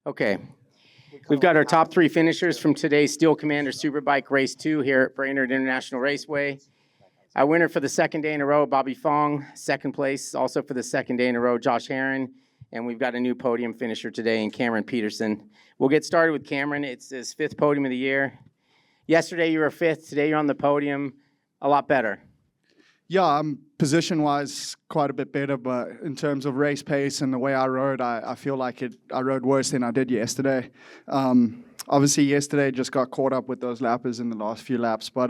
Okay. We've got our top three finishers from today's Steel Commander Superbike Race 2 here at Brainerd International Raceway. Our winner for the second day in a row, Bobby Fong. Second place, also for the second day in a row, Josh Herron. And we've got a new podium finisher today in Cameron Peterson. We'll get started with Cameron. It's his fifth podium of the year. Yesterday you were fifth. Today you're on the podium. A lot better. Yeah, position-wise quite a bit better, but in terms of race pace and the way I rode, I feel like I rode worse than I did yesterday. Obviously, yesterday just got caught up with those lappers in the last few laps, but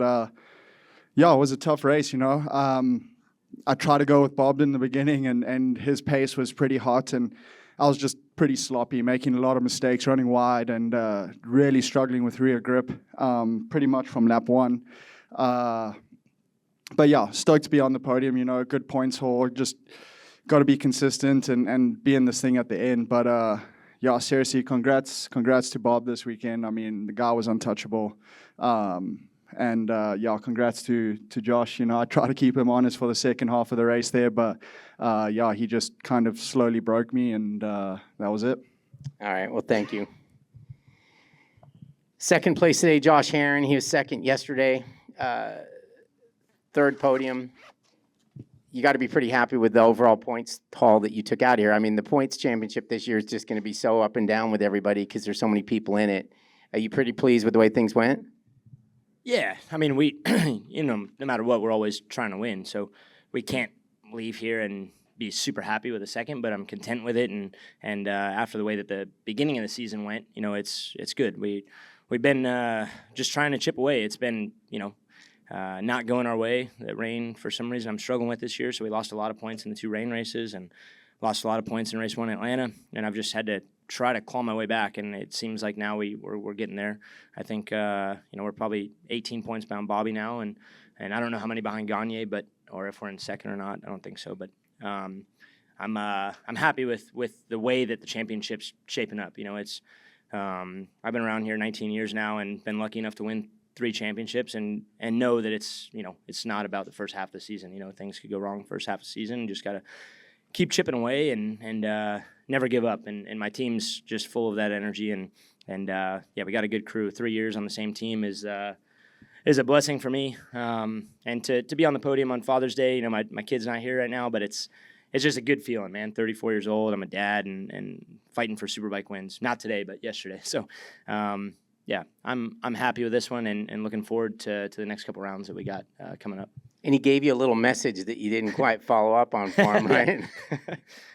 yeah, it was a tough race, you know. I tried to go with Bob in the beginning, and his pace was pretty hot, and I was just pretty sloppy, making a lot of mistakes, running wide, and really struggling with rear grip pretty much from lap one. But yeah, stoked to be on the podium, you know, good points haul, just got to be consistent and be in this thing at the end. But yeah, seriously, congrats to Bob this weekend. I mean, the guy was untouchable. And yeah, congrats to Josh. You know, I try to keep him honest for the second half of the race there, but yeah, he just kind of slowly broke me, and that was it. All right, well, thank you. Second place today, Josh Herron. He was second yesterday. Third podium. You got to be pretty happy with the overall points haul that you took out here. I mean, the points championship this year is just going to be so up and down with everybody because there's so many people in it. Are you pretty pleased with the way things went? Yeah, I mean, we, you know, no matter what, we're always trying to win. So we can't leave here and be super happy with a second, but I'm content with it. And after the way that the beginning of the season went, you know, it's good. We've been just trying to chip away. It's been, you know, not going our way. The rain, for some reason, I'm struggling with this year. So we lost a lot of points in the two rain races and lost a lot of points in race one in Atlanta. And I've just had to try to claw my way back. And it seems like now we're getting there. I think, you know, we're probably 18 points behind Bobby now. And I don't know how many behind Gagne, or if we're in second or not. I don't think so. But I'm happy with the way that the championship's shaping up. You know, it's I've been around here 19 years now and been lucky enough to win 3 championships and know that it's, you know, it's not about the first half of the season. You know, things could go wrong first half of the season. You just got to keep chipping away and never give up. And my team's just full of that energy. And yeah, we got a good crew. 3 years on the same team is a blessing for me. And to be on the podium on Father's Day, you know, my kid's not here right now, but it's just a good feeling, man. 34 years old, I'm a dad and fighting for Superbike wins. Not today, but yesterday. So, yeah, I'm happy with this one and looking forward to the next couple rounds that we got coming up. And he gave you a little message that you didn't quite follow up on for him, right?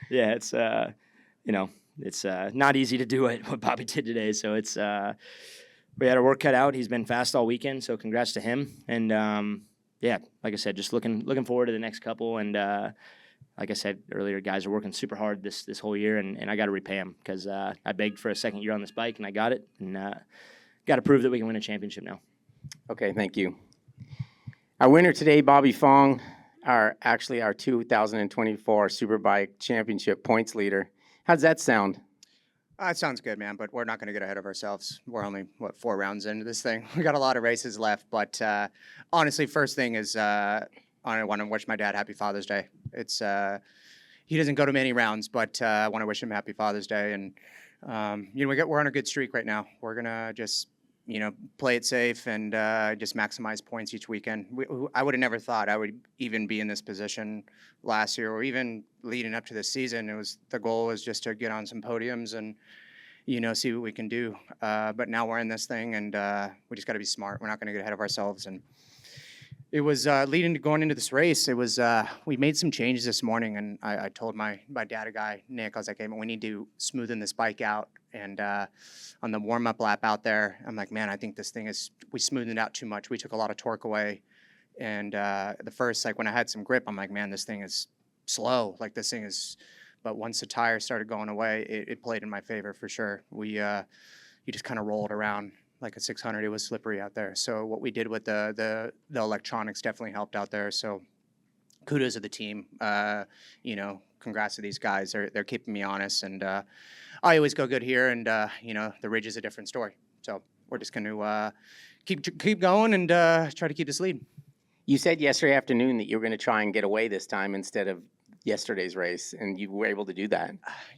Yeah, it's you know, it's not easy to do what Bobby did today. So it's we had our work cut out. He's been fast all weekend, so congrats to him. And yeah, like I said, just looking forward to the next couple. And like I said earlier, guys are working super hard this whole year, and I got to repay them because I begged for a second year on this bike, and I got it. And got to prove that we can win a championship now. Okay, thank you. Our winner today, Bobby Fong, our 2024 Superbike Championship points leader. How's that sound? It sounds good, man, but we're not going to get ahead of ourselves. We're only, 4 rounds into this thing. We got a lot of races left, but honestly, first thing is I want to wish my dad Happy Father's Day. It's he doesn't go to many rounds, but I want to wish him Happy Father's Day. And, you know, we're on a good streak right now. We're going to just, you know, play it safe and just maximize points each weekend. I would have never thought I would even be in this position last year or even leading up to this season. The goal was just to get on some podiums and, you know, see what we can do. But now we're in this thing and we just got to be smart. We're not going to get ahead of ourselves. And it was going into this race. It was we made some changes this morning, and I told my data guy Nick, I was like, hey, we need to smoothen this bike out. And on the warm-up lap out there, I'm like, man, I think this thing we smoothed it out too much. We took a lot of torque away. And the first, like when I had some grip, I'm like, man, this thing is slow. Like this thing is, but once the tires started going away, it played in my favor for sure. You just kind of rolled around like a 600. It was slippery out there. So what we did with the electronics definitely helped out there. So kudos to the team. You know, congrats to these guys. They're keeping me honest, and I always go good here. And you know, the Ridge is a different story. So we're just going to keep going and try to keep this lead. You said yesterday afternoon that you were going to try and get away this time instead of yesterday's race, and you were able to do that.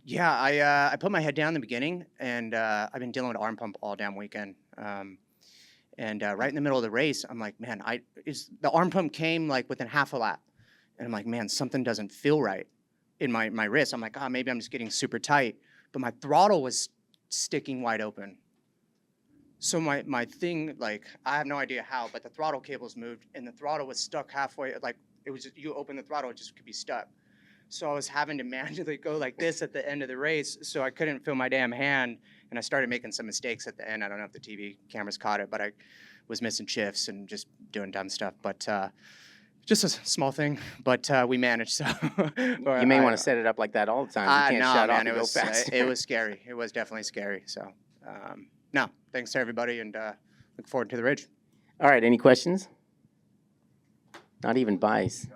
Yeah, I put my head down in the beginning, and I've been dealing with arm pump all damn weekend. And right in the middle of the race, I'm like, man, the arm pump came like within half a lap, and I'm like, man, something doesn't feel right in my wrist. I'm like, maybe I'm just getting super tight, but my throttle was sticking wide open. So my thing, like, I have no idea how, but the throttle cables moved, and the throttle was stuck halfway. Like, it was just, you open the throttle, it just could be stuck. So I was having to manually go like this at the end of the race, so I couldn't feel my damn hand, and I started making some mistakes at the end. I don't know if the TV cameras caught it, but I was missing shifts and just doing dumb stuff. But just a small thing, but we managed. So You may want to set it up like that all the time. You can't no, shut off man, and go fast. it was scary. It was definitely scary. So no, thanks to everybody, and look forward to the Ridge. All right, any questions? Not even Bice.